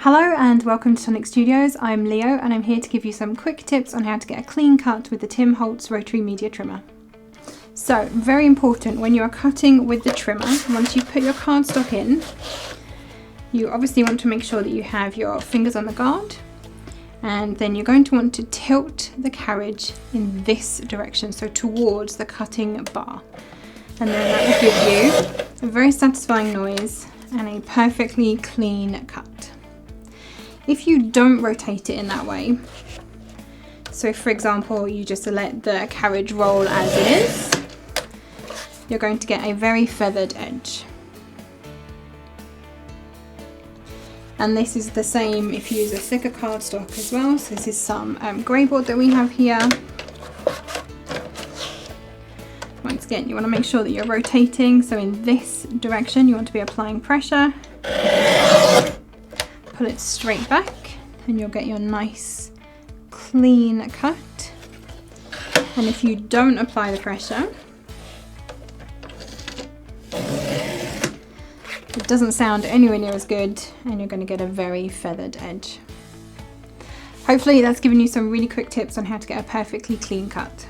Hello and welcome to Tonic Studios. I'm Leo and I'm here to give you some quick tips on how to get a clean cut with the Tim Holtz Rotary Media Trimmer. So, very important when you are cutting with the trimmer, once you put your cardstock in, you obviously want to make sure that you have your fingers on the guard, and then you're going to want to tilt the carriage in this direction, so towards the cutting bar. And then that will give you a very satisfying noise and a perfectly clean cut. If you don't rotate it in that way, so for example you just let the carriage roll as it is, you're going to get a very feathered edge. And this is the same if you use a thicker cardstock as well. So this is some grey board that we have here. Once again, you want to make sure that you're rotating, so in this direction you want to be applying pressure. Pull it straight back and you'll get your nice clean cut. And if you don't apply the pressure, it doesn't sound anywhere near as good and you're going to get a very feathered edge. Hopefully that's given you some really quick tips on how to get a perfectly clean cut.